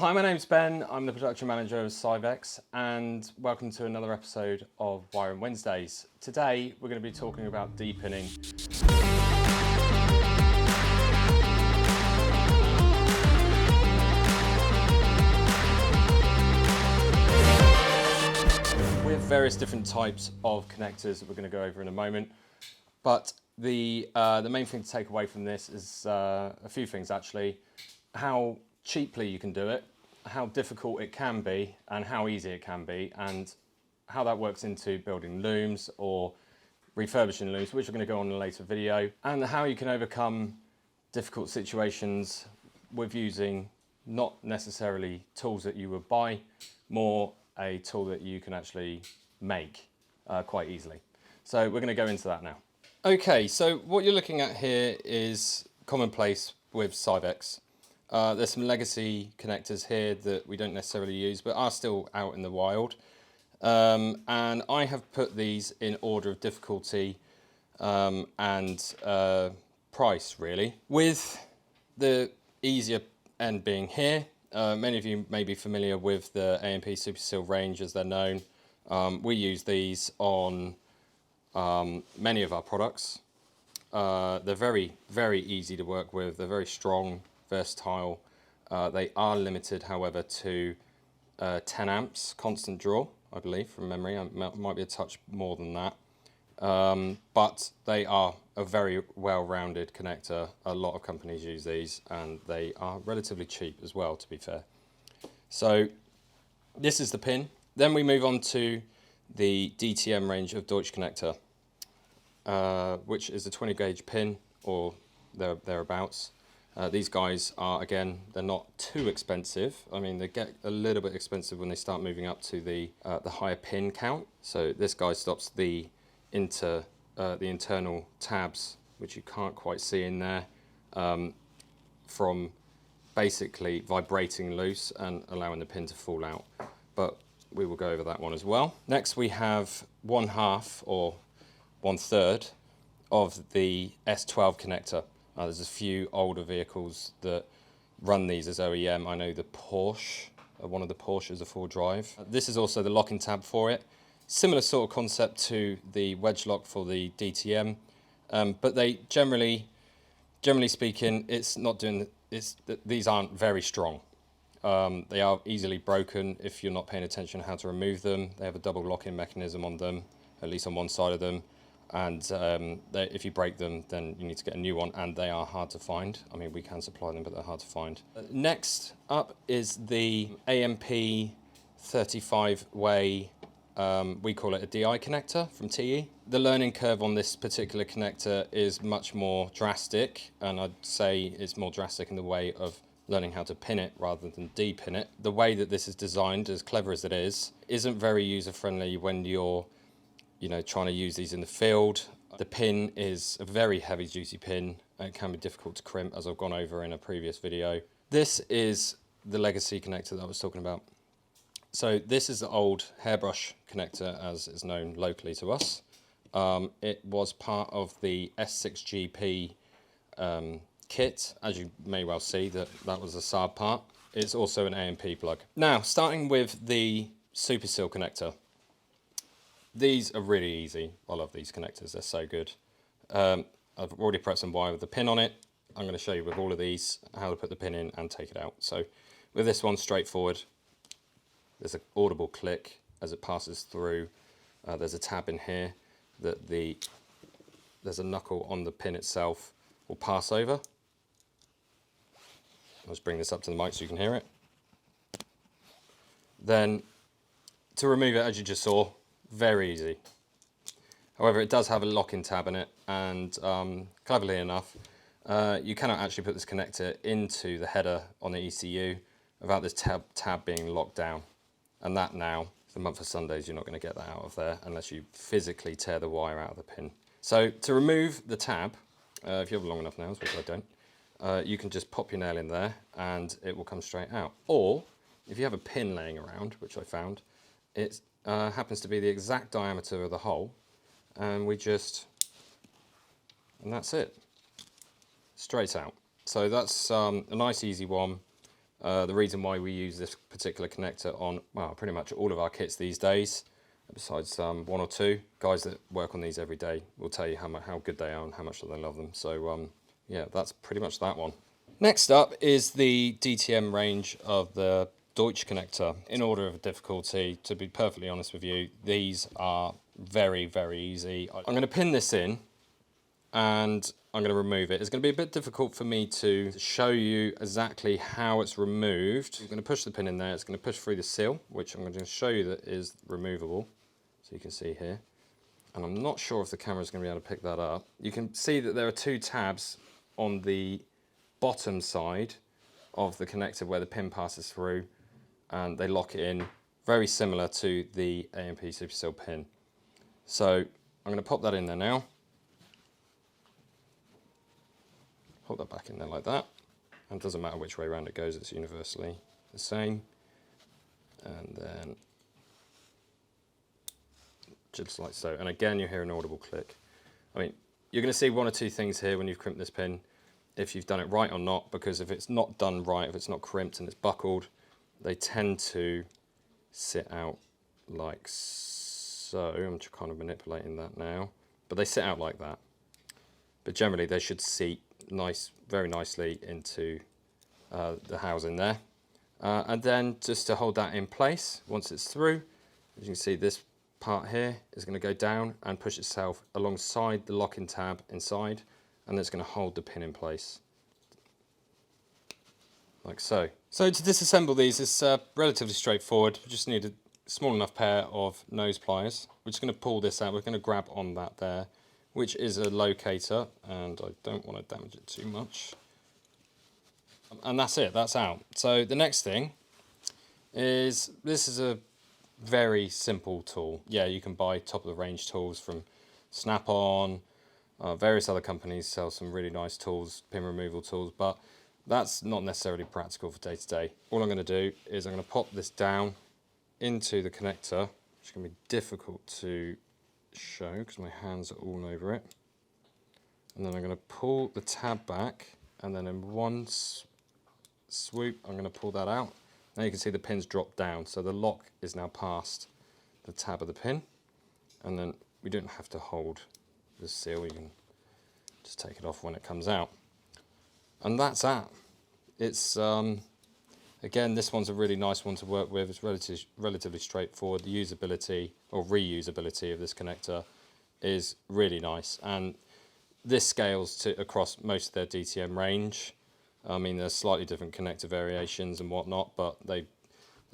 Hi, my name's Ben. I'm the production manager of Syvecs, and welcome to another episode of Wiring Wednesdays. Today we're going to be talking about depinning. We have various different types of connectors that we're going to go over in a moment, but the main thing to take away from this is a few things actually. How cheaply you can do it, how difficult it can be, and how easy it can be, and how that works into building looms or refurbishing looms, which we're going to go on in a later video, and how you can overcome difficult situations with using not necessarily tools that you would buy, more a tool that you can actually make quite easily. So we're going to go into that now. Okay, so what you're looking at here is commonplace with Syvecs. There's some legacy connectors here that we don't necessarily use, but are still out in the wild. And I have put these in order of difficulty and price, really. With the easier end being here, many of you may be familiar with the AMP SuperSeal range as they're known. We use these on many of our products. They're very, very easy to work with. They're very strong, versatile. They are limited, however, to 10 amps constant draw, I believe, from memory. It might be a touch more than that. But they are a very well-rounded connector. A lot of companies use these, and they are relatively cheap as well, to be fair. So this is the pin. Then we move on to the DTM range of Di12 Connector, which is a 20 gauge pin or thereabouts. These guys are, again, they're not too expensive. I mean, they get a little bit expensive when they start moving up to the higher pin count. So this guy stops the internal tabs, which you can't quite see in there, from basically vibrating loose and allowing the pin to fall out. But we will go over that one as well. Next, we have 1/2 or 1/3 of the S12 connector. There's a few older vehicles that run these as OEM. I know the Porsche, one of the Porsches, a 4-drive. This is also the locking tab for it. Similar sort of concept to the wedge lock for the DTM, but they generally speaking, it's not doing. These aren't very strong. They are easily broken if you're not paying attention to how to remove them. They have a double locking mechanism on them, at least on one side of them. And if you break them, then you need to get a new one, and they are hard to find. I mean, we can supply them, but they're hard to find. Next up is the AMP 35-way, we call it a DI connector from TE. The learning curve on this particular connector is much more drastic, and I'd say it's more drastic in the way of learning how to pin it rather than depin it. The way that this is designed, as clever as it is, isn't very user-friendly when you're trying to use these in the field. The pin is a very heavy, juicy pin. It can be difficult to crimp, as I've gone over in a previous video. This is the legacy connector that I was talking about. So this is the old hairbrush connector, as is known locally to us. It was part of the S6GP kit. As you may well see, that was a Saab part. It's also an AMP plug. Now, starting with the SuperSeal connector. These are really easy. I love these connectors, they're so good. I've already prepped some wire with the pin on it. I'm going to show you with all of these how to put the pin in and take it out. So with this one, straightforward. There's an audible click as it passes through. There's a tab in here that there's a knuckle on the pin itself will pass over. I'll just bring this up to the mic so you can hear it. Then to remove it, as you just saw, very easy. However, it does have a lock-in tab in it, and cleverly enough, you cannot actually put this connector into the header on the ECU without this tab being locked down. And that now, for the month of Sundays, you're not going to get that out of there unless you physically tear the wire out of the pin. So to remove the tab, if you have long enough nails, which I don't, you can just pop your nail in there and it will come straight out. Or if you have a pin laying around, which I found, it happens to be the exact diameter of the hole, and that's it, straight out. So that's a nice easy one. The reason why we use this particular connector on, well, pretty much all of our kits these days, besides one or two, guys that work on these every day will tell you how good they are and how much they love them. So yeah, that's pretty much that one. Next up is the DTM range of the Deutsch connector. In order of difficulty, to be perfectly honest with you, these are very, very easy. I'm going to pin this in and I'm going to remove it. It's going to be a bit difficult for me to show you exactly how it's removed. I'm going to push the pin in there. It's going to push through the seal, which I'm going to show you that is removable. So you can see here. And I'm not sure if the camera is going to be able to pick that up. You can see that there are two tabs on the bottom side of the connector where the pin passes through, and they lock it in, very similar to the AMP SuperSeal pin. So I'm going to pop that in there now. Hold that back in there like that. And it doesn't matter which way around it goes, it's universally the same. And then just like so. And again, you hear an audible click. I mean, you're going to see one or two things here when you've crimped this pin, if you've done it right or not, because if it's not done right, if it's not crimped and it's buckled, they tend to sit out like so. I'm just kind of manipulating that now, but they sit out like that. But generally they should seat very nicely into the housing there. And then just to hold that in place, once it's through, as you can see, this part here is going to go down and push itself alongside the locking tab inside, and it's going to hold the pin in place, like so. So to disassemble these is relatively straightforward. We just need a small enough pair of nose pliers. We're just going to pull this out. We're going to grab on that there, which is a locator, and I don't want to damage it too much. And that's it, that's out. So the next thing is, this is a very simple tool. Yeah, you can buy top of the range tools from Snap-on. Various other companies sell some really nice tools, pin removal tools, but that's not necessarily practical for day to day. All I'm going to do is I'm going to pop this down into the connector, which is going to be difficult to show because my hands are all over it. And then I'm going to pull the tab back, and then in one swoop I'm going to pull that out. Now you can see the pins drop down, so the lock is now past the tab of the pin, and then we don't have to hold the seal, you can just take it off when it comes out. And that's that. It's again, this one's a really nice one to work with. It's relatively straightforward. The usability or reusability of this connector is really nice, and this scales to across most of their DTM range. I mean, there's slightly different connector variations and whatnot, but the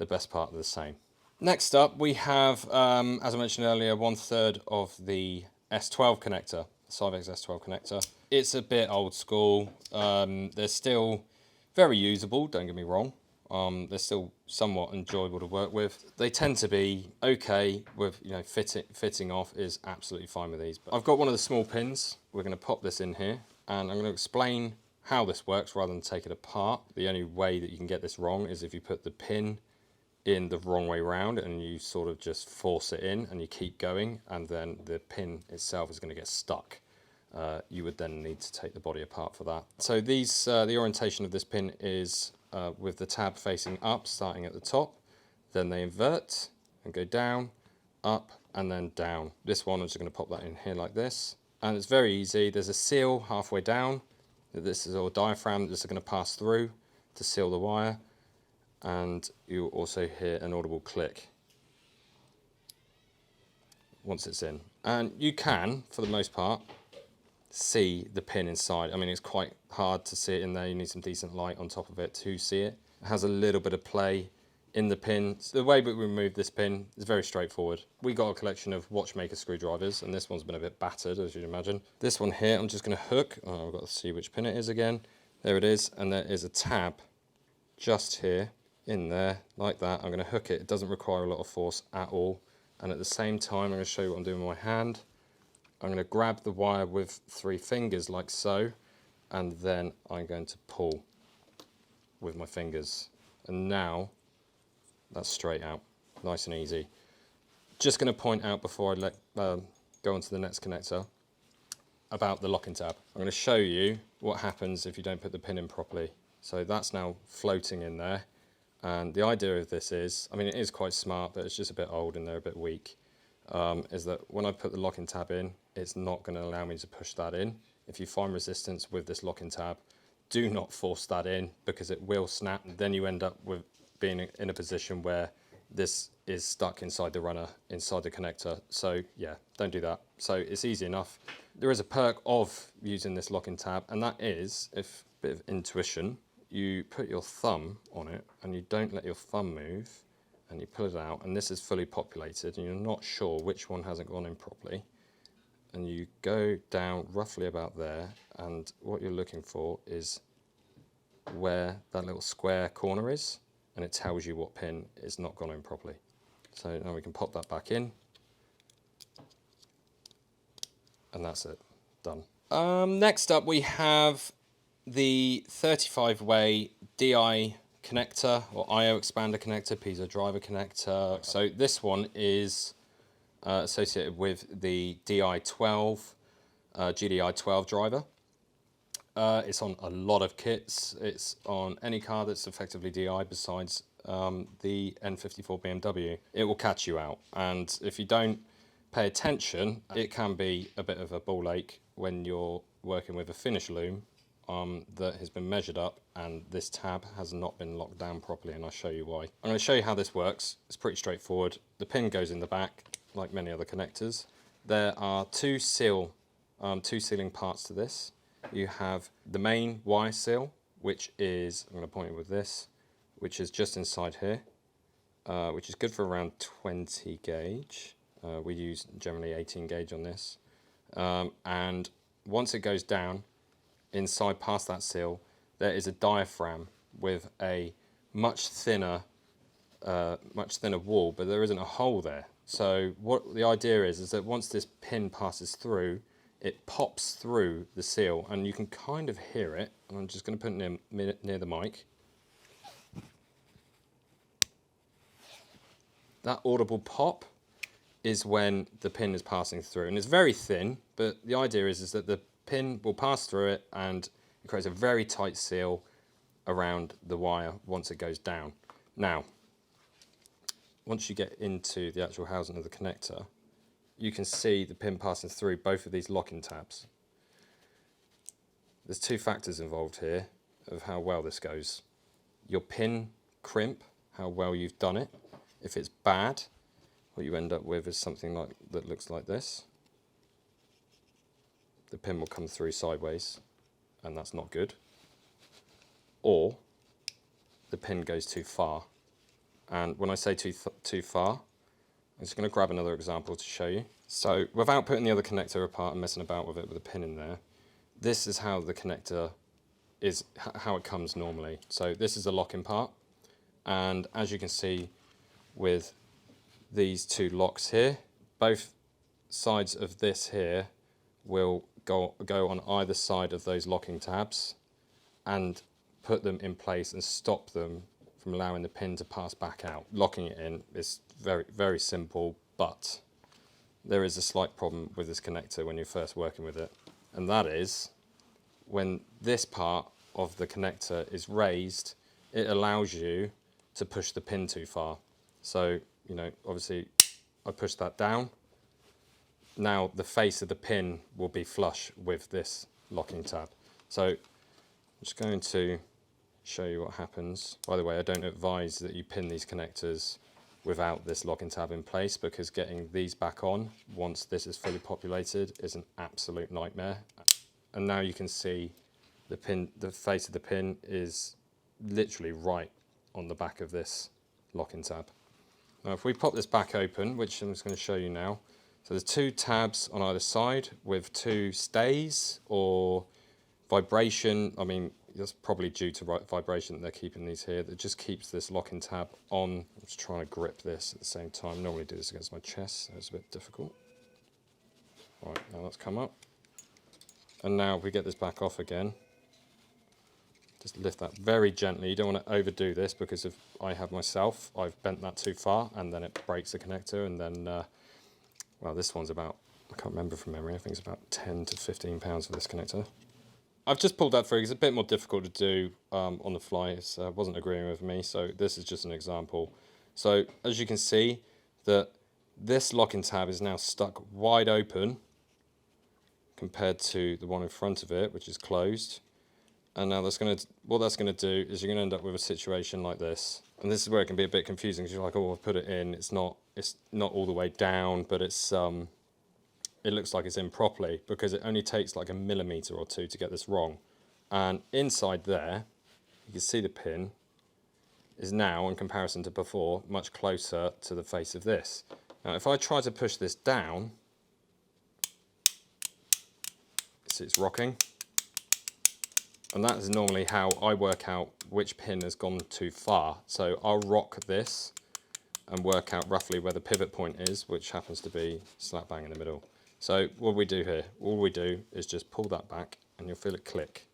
best part are the same. Next up, we have, as I mentioned earlier, 1/3 of the S12 connector, Syvecs S12 connector. It's a bit old school. They're still very usable, don't get me wrong. They're still somewhat enjoyable to work with. They tend to be okay with, you know, fitting off is absolutely fine with these. But I've got one of the small pins. We're going to pop this in here, and I'm going to explain how this works rather than take it apart. The only way that you can get this wrong is if you put the pin in the wrong way round and you sort of just force it in and you keep going, and then the pin itself is going to get stuck. You would then need to take the body apart for that. So these, the orientation of this pin is with the tab facing up, starting at the top, then they invert and go down, up, and then down. This one, I'm just going to pop that in here like this, and it's very easy. There's a seal halfway down. This is a diaphragm that this is going to pass through to seal the wire, and you also hear an audible click once it's in. And you can, for the most part, see the pin inside. I mean, it's quite hard to see it in there. You need some decent light on top of it to see it. It has a little bit of play in the pin. So the way we remove this pin is very straightforward. We got a collection of watchmaker screwdrivers, and this one's been a bit battered, as you'd imagine. This one here, I'm just going to hook. Oh, I've got to see which pin it is again. There it is, and there is a tab just here in there, like that. I'm going to hook it. It doesn't require a lot of force at all. And at the same time, I'm going to show you what I'm doing with my hand. I'm going to grab the wire with 3 fingers like so, and then I'm going to pull with my fingers. And now that's straight out, nice and easy. Just going to point out before I go on to the next connector about the locking tab. I'm going to show you what happens if you don't put the pin in properly. So that's now floating in there. And the idea of this is, I mean, it is quite smart, but it's just a bit old and they're a bit weak, is that when I put the locking tab in, it's not going to allow me to push that in. If you find resistance with this locking tab, do not force that in because it will snap. And then you end up with being in a position where this is stuck inside the runner, inside the connector. So yeah, don't do that. So it's easy enough. There is a perk of using this locking tab, and that is, if a bit of intuition, you put your thumb on it and you don't let your thumb move and you pull it out, and this is fully populated and you're not sure which one hasn't gone in properly, and you go down roughly about there, and what you're looking for is where that little square corner is, and it tells you what pin is not gone in properly. So now we can pop that back in, and that's it, done. Next up we have the 35-way Di connector, or IO expander connector, piezo driver connector. So this one is associated with the Di12 GDI12 driver. It's on a lot of kits. It's on any car that's effectively Di besides the N54 BMW. It will catch you out, and if you don't pay attention, it can be a bit of a ball ache when you're working with a finish loom that has been measured up and this tab has not been locked down properly, and I'll show you why. I'm going to show you how this works. It's pretty straightforward. The pin goes in the back like many other connectors. There are two sealing parts to this. You have the main wire seal, which is, I'm going to point it with this, which is just inside here, which is good for around 20 gauge. We use generally 18 gauge on this. And once it goes down, inside past that seal, there is a diaphragm with a much thinner wall, but there isn't a hole there. So what the idea is that once this pin passes through, it pops through the seal, and you can kind of hear it. And I'm just going to put it near the mic. That audible pop is when the pin is passing through, and it's very thin, but the idea is that the pin will pass through it and it creates a very tight seal around the wire once it goes down. Now, once you get into the actual housing of the connector, you can see the pin passing through both of these locking tabs. There's two factors involved here of how well this goes. Your pin crimp, how well you've done it. If it's bad, what you end up with is something like that looks like this. The pin will come through sideways, and that's not good. Or the pin goes too far. And when I say too far, I'm just going to grab another example to show you. So without putting the other connector apart and messing about with it with a pin in there, this is how the connector is, how it comes normally. So this is the locking part, and as you can see with these two locks here, both sides of this here will go on either side of those locking tabs and put them in place and stop them from allowing the pin to pass back out. Locking it in is very, very simple, but there is a slight problem with this connector when you're first working with it, and that is when this part of the connector is raised, it allows you to push the pin too far. So, you know, obviously I push that down. Now the face of the pin will be flush with this locking tab. So I'm just going to show you what happens. By the way, I don't advise that you pin these connectors without this locking tab in place, because getting these back on once this is fully populated is an absolute nightmare. And now you can see the pin, the face of the pin is literally right on the back of this locking tab. Now if we pop this back open, which I'm just going to show you now, so there's two tabs on either side with two stays or vibration. I mean, that's probably due to vibration that they're keeping these here. That just keeps this locking tab on. I'm just trying to grip this at the same time. I normally do this against my chest, so it's a bit difficult. Right, now that's come up. And now if we get this back off again, just lift that very gently. You don't want to overdo this, because if I have myself, I've bent that too far and then it breaks the connector, and then well, this one's about, I can't remember from memory, I think it's about 10 to 15 pounds for this connector. I've just pulled that through because it's a bit more difficult to do on the fly. It wasn't agreeing with me, so this is just an example. So as you can see, that this locking tab is now stuck wide open compared to the one in front of it, which is closed. And now what that's going to do is you're going to end up with a situation like this. And this is where it can be a bit confusing because you're like, oh, I've put it in. It's not all the way down, but it looks like it's in properly because it only takes like a millimetre or two to get this wrong. And inside there, you can see the pin is now, in comparison to before, much closer to the face of this. Now, if I try to push this down, see it's rocking. And that is normally how I work out which pin has gone too far. So I'll rock this and work out roughly where the pivot point is, which happens to be slap bang in the middle. So what we do here, all we do is just pull that back and you'll feel it click.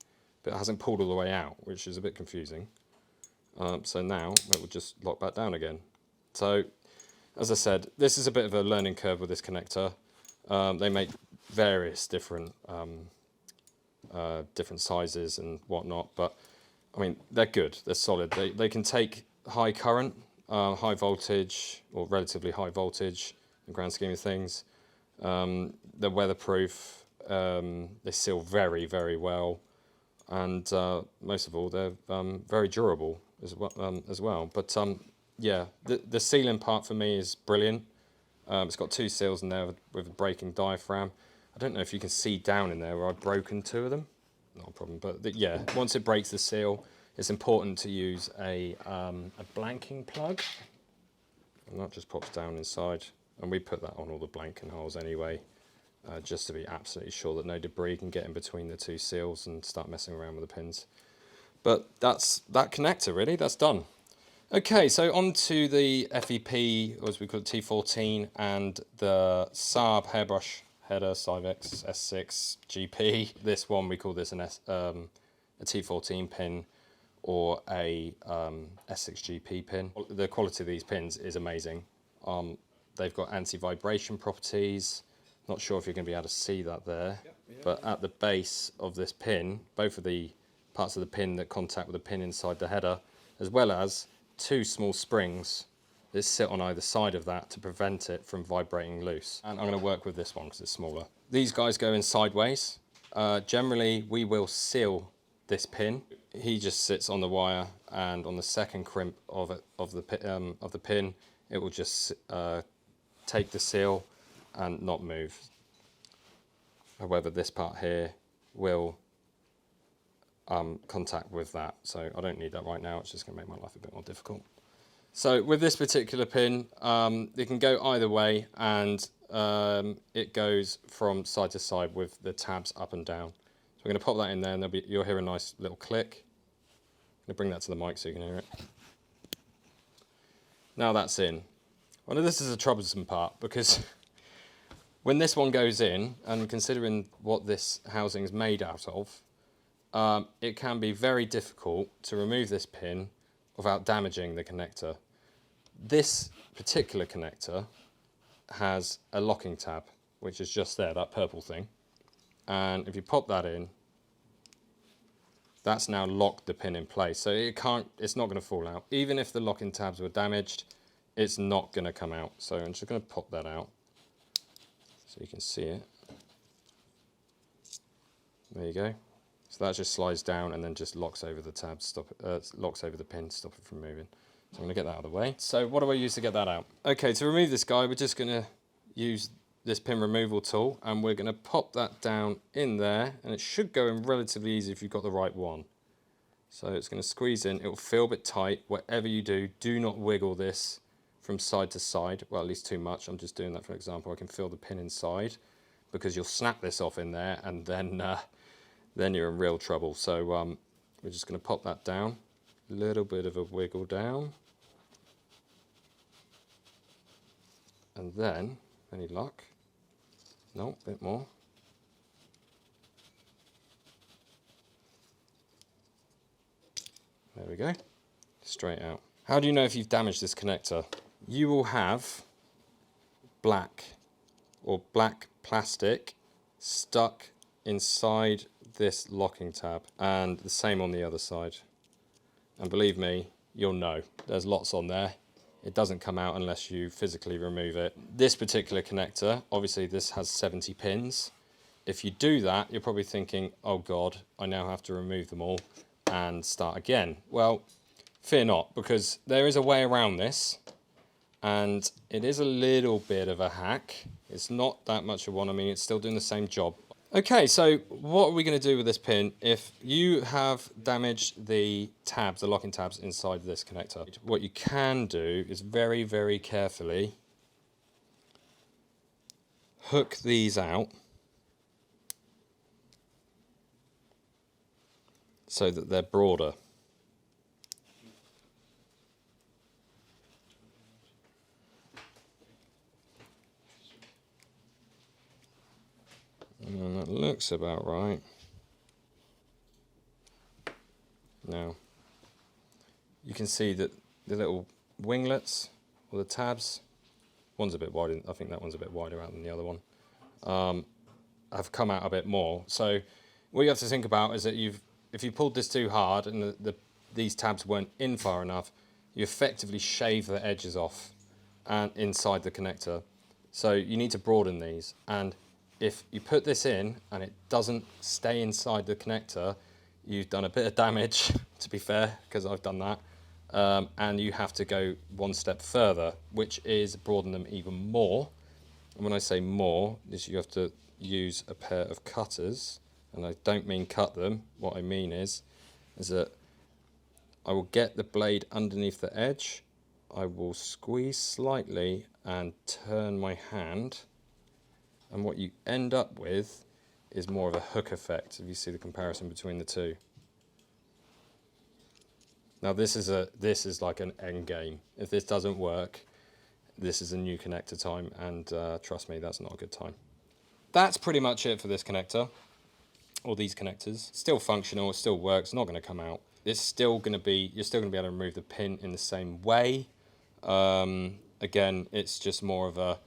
But it hasn't pulled all the way out, which is a bit confusing. So now it will just lock back down again. So as I said, this is a bit of a learning curve with this connector. They make various different sizes and whatnot, but I mean, they're good, they're solid. They can take high current, high voltage, or relatively high voltage in the grand scheme of things. They're weatherproof, they seal very, very well, and most of all, they're very durable as well. But yeah, the sealing part for me is brilliant. It's got two seals in there with a breaking diaphragm. I don't know if you can see down in there where I've broken two of them. Not a problem, but yeah, once it breaks the seal, it's important to use a blanking plug. And that just pops down inside. And we put that on all the blanking holes anyway, just to be absolutely sure that no debris can get in between the two seals and start messing around with the pins. But that's that connector really, that's done. Okay, so on to the FEP, or as we call it, T14, and the Saab hairbrush header, Syvecs S6 GP. This one, we call this a T14 pin or a S6 GP pin. The quality of these pins is amazing. They've got anti-vibration properties. Not sure if you're going to be able to see that there, but at the base of this pin, both of the parts of the pin that contact with the pin inside the header, as well as two small springs that sit on either side of that to prevent it from vibrating loose. And I'm going to work with this one because it's smaller. These guys go in sideways. Generally, we will seal this pin. He just sits on the wire, and on the second crimp of the pin, it will just take the seal and not move. However, this part here will contact with that, so I don't need that right now. It's just going to make my life a bit more difficult. So with this particular pin, it can go either way, and it goes from side to side with the tabs up and down. So we're going to pop that in there, and you'll hear a nice little click. I'm going to bring that to the mic so you can hear it. Now that's in. Well, this is a troublesome part, because when this one goes in, and considering what this housing is made out of, it can be very difficult to remove this pin without damaging the connector. This particular connector has a locking tab, which is just there, that purple thing. And if you pop that in, that's now locked the pin in place. So it's not going to fall out. Even if the locking tabs were damaged, it's not going to come out. So I'm just going to pop that out so you can see it. There you go. So that just slides down and then just locks over the tab, locks over the pin to stop it from moving. So I'm going to get that out of the way. So what do I use to get that out? Okay, to remove this guy, we're just going to use this pin removal tool, and we're going to pop that down in there, and it should go in relatively easy if you've got the right one. So it's going to squeeze in. It will feel a bit tight. Whatever you do, do not wiggle this from side to side. Well, at least too much. I'm just doing that for example. I can feel the pin inside, because you'll snap this off in there, and then you're in real trouble. So we're just going to pop that down. A little bit of a wiggle down. And then, any luck? No, a bit more. There we go. Straight out. How do you know if you've damaged this connector? You will have black plastic stuck inside this locking tab, and the same on the other side. And believe me, you'll know. There's lots on there. It doesn't come out unless you physically remove it. This particular connector, obviously this has 70 pins. If you do that, you're probably thinking, oh God, I now have to remove them all and start again. Well, fear not, because there is a way around this, and it is a little bit of a hack. It's not that much of one. I mean, it's still doing the same job. Okay, so what are we going to do with this pin if you have damaged the tabs, the locking tabs inside this connector? What you can do is very, very carefully hook these out so that they're broader. And that looks about right. Now, you can see that the little winglets, or the tabs, one's a bit wider, I think that one's a bit wider out than the other one, have come out a bit more. So what you have to think about is that if you pulled this too hard and these tabs weren't in far enough, you effectively shave the edges off and inside the connector. So you need to broaden these, and if you put this in and it doesn't stay inside the connector, you've done a bit of damage, to be fair, because I've done that. And you have to go one step further, which is broaden them even more. And when I say more, is you have to use a pair of cutters, and I don't mean cut them. What I mean is that I will get the blade underneath the edge, I will squeeze slightly and turn my hand, and what you end up with is more of a hook effect, if you see the comparison between the two. Now this is like an end game. If this doesn't work, this is a new connector time, and trust me, that's not a good time. That's pretty much it for this connector, or these connectors. Still functional, it still works, not going to come out. It's still going to be, you're still going to be able to remove the pin in the same way. Again, it's just more of a,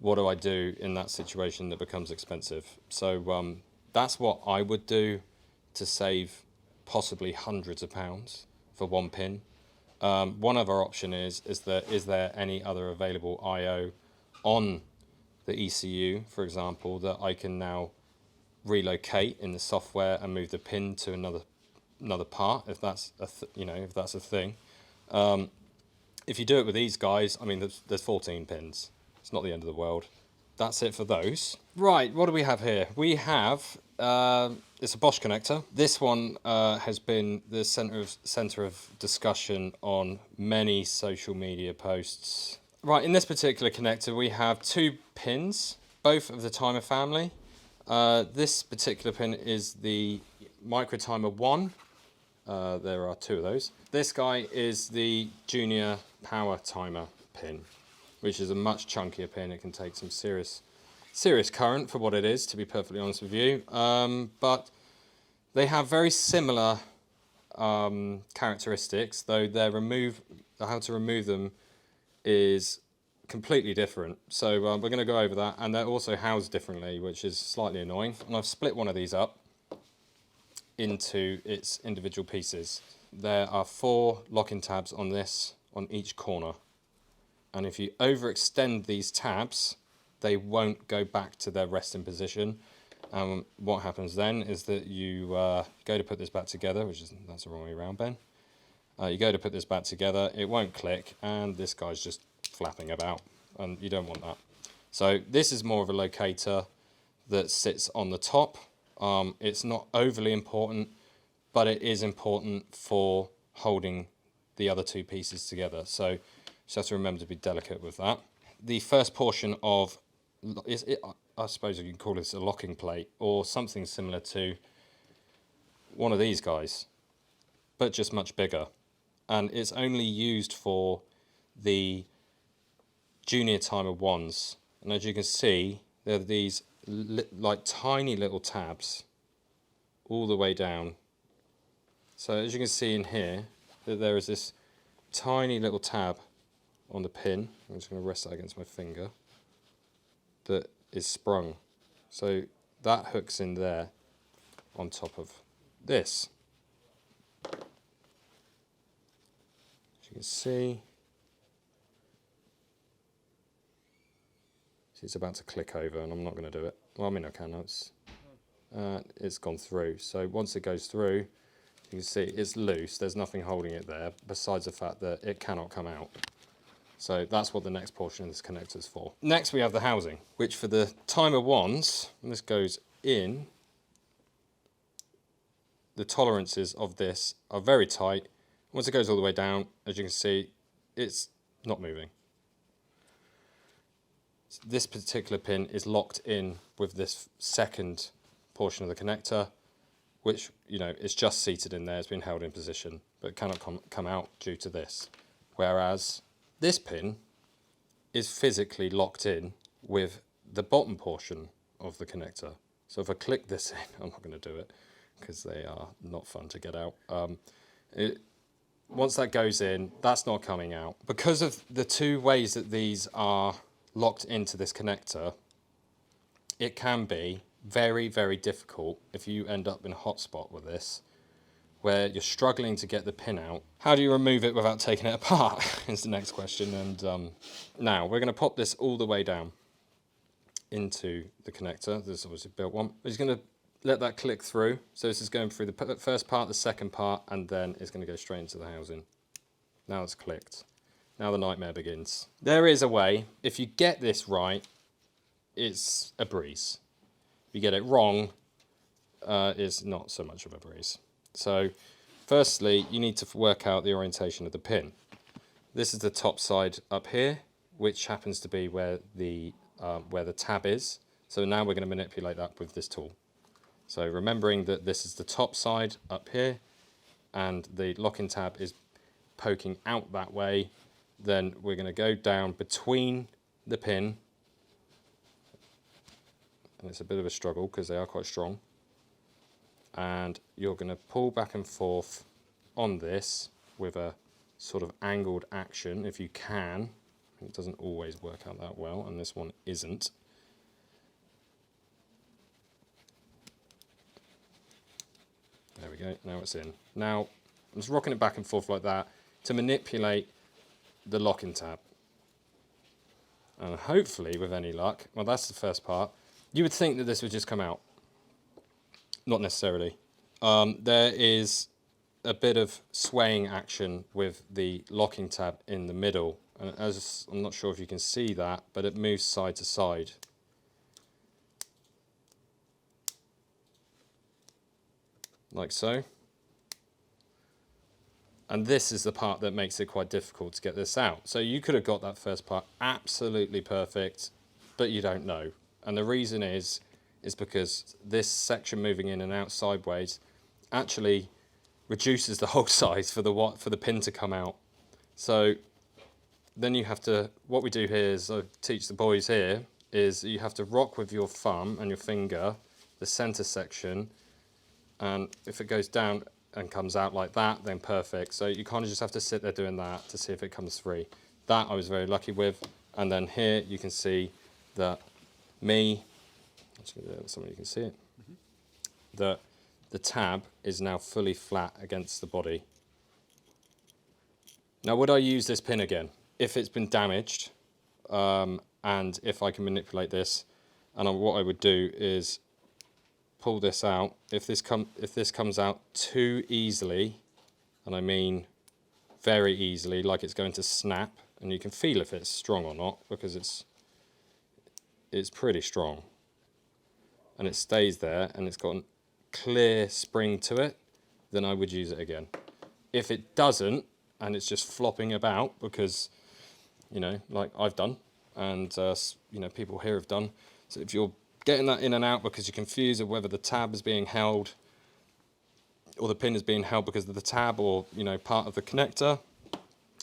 what do I do in that situation that becomes expensive? So that's what I would do to save possibly hundreds of pounds for one pin. One other option is there any other available I/O on the ECU, for example, that I can now relocate in the software and move the pin to another part, if that's if that's a thing. If you do it with these guys, I mean, there's 14 pins. It's not the end of the world. That's it for those. Right, what do we have here? We have, it's a Bosch connector. This one has been the center of discussion on many social media posts. Right, in this particular connector, we have two pins, both of the timer family. This particular pin is the micro timer 1. There are two of those. This guy is the junior power timer pin, which is a much chunkier pin. It can take some serious current for what it is, to be perfectly honest with you. But they have very similar characteristics, though how to remove them is completely different. So we're going to go over that, and they're also housed differently, which is slightly annoying. And I've split one of these up into its individual pieces. There are 4 locking tabs on this, on each corner. And if you overextend these tabs, they won't go back to their resting position. What happens then is that you go to put this back together, that's the wrong way around, Ben. You go to put this back together, it won't click, and this guy's just flapping about, and you don't want that. So this is more of a locator that sits on the top. It's not overly important, but it is important for holding the other two pieces together. So just have to remember to be delicate with that. The first portion of, I suppose you can call this a locking plate, or something similar to one of these guys, but just much bigger. And it's only used for the junior timer 1s. And as you can see, there are these like tiny little tabs all the way down. So as you can see in here, that there is this tiny little tab on the pin. I'm just going to rest that against my finger. That is sprung. So that hooks in there. on top of this. As you can see, it's about to click over, and I'm not going to do it. Well, I mean, I can. It's gone through. So once it goes through, you can see it's loose. There's nothing holding it there, besides the fact that it cannot come out. So that's what the next portion of this connector is for. Next, we have the housing, which for the timer ones, when this goes in, the tolerances of this are very tight. Once it goes all the way down, as you can see, it's not moving. This particular pin is locked in with this second portion of the connector, which, you know, is just seated in there. It's been held in position, but cannot come out due to this. Whereas this pin is physically locked in with the bottom portion of the connector. So if I click this in, I'm not going to do it because they are not fun to get out. Once that goes in, that's not coming out. Because of the two ways that these are locked into this connector, it can be very, very difficult if you end up in a hotspot with this, where you're struggling to get the pin out. How do you remove it without taking it apart is the next question. And now we're going to pop this all the way down into the connector. This is obviously built one. We're just going to let that click through. So this is going through the first part, the second part, and then it's going to go straight into the housing. Now it's clicked. Now the nightmare begins. There is a way. If you get this right, it's a breeze. If you get it wrong, it's not so much of a breeze. So firstly, you need to work out the orientation of the pin. This is the top side up here, which happens to be where the tab is. So now we're going to manipulate that with this tool. So remembering that this is the top side up here, and the locking tab is poking out that way, then we're going to go down between the pin, and it's a bit of a struggle because they are quite strong, and you're going to pull back and forth on this with a sort of angled action if you can. It doesn't always work out that well, and this one isn't. There we go, now it's in. Now I'm just rocking it back and forth like that to manipulate the locking tab. And hopefully, with any luck, well, that's the first part. You would think that this would just come out. Not necessarily. There is a bit of swaying action with the locking tab in the middle. And as I'm not sure if you can see that, but it moves side to side. Like so. And this is the part that makes it quite difficult to get this out. So you could have got that first part absolutely perfect, but you don't know. And the reason is because this section moving in and out sideways actually reduces the hole size for the pin to come out. So then you have to, what we do here is, I teach the boys here, is you have to rock with your thumb and your finger the center section, and if it goes down and comes out like that, then perfect. So you kind of just have to sit there doing that to see if it comes free. That I was very lucky with. And then here you can see that so you can see it, that the tab is now fully flat against the body. Now would I use this pin again? If it's been damaged, and if I can manipulate this, and what I would do is pull this out. If this comes out too easily, and I mean very easily, like it's going to snap, and you can feel if it's strong or not, because it's pretty strong, and it stays there, and it's got a clear spring to it, then I would use it again. If it doesn't, and it's just flopping about, because, you know, like I've done, and you know, people here have done, so if you're getting that in and out because you're confused of whether the tab is being held or the pin is being held because of the tab or, you know, part of the connector,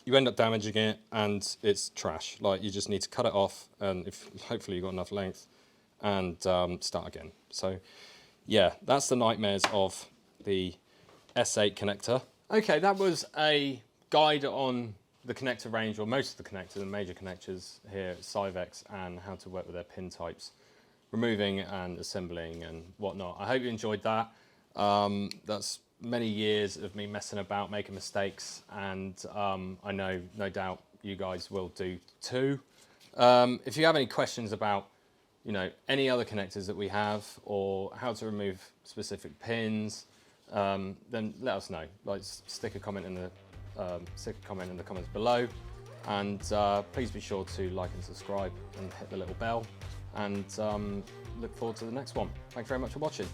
you end up damaging it and it's trash. Like, you just need to cut it off, and if hopefully you've got enough length, and start again. So yeah, that's the nightmares of the S8 connector. Okay, that was a guide on the connector range, or most of the connectors and major connectors here at Syvecs, and how to work with their pin types, removing and assembling and whatnot. I hope you enjoyed that. That's many years of me messing about, making mistakes, and I know, no doubt, you guys will do too. If you have any questions about, you know, any other connectors that we have, or how to remove specific pins, then let us know. Like, stick a comment in the comments below, and please be sure to like and subscribe and hit the little bell, and look forward to the next one. Thanks very much for watching.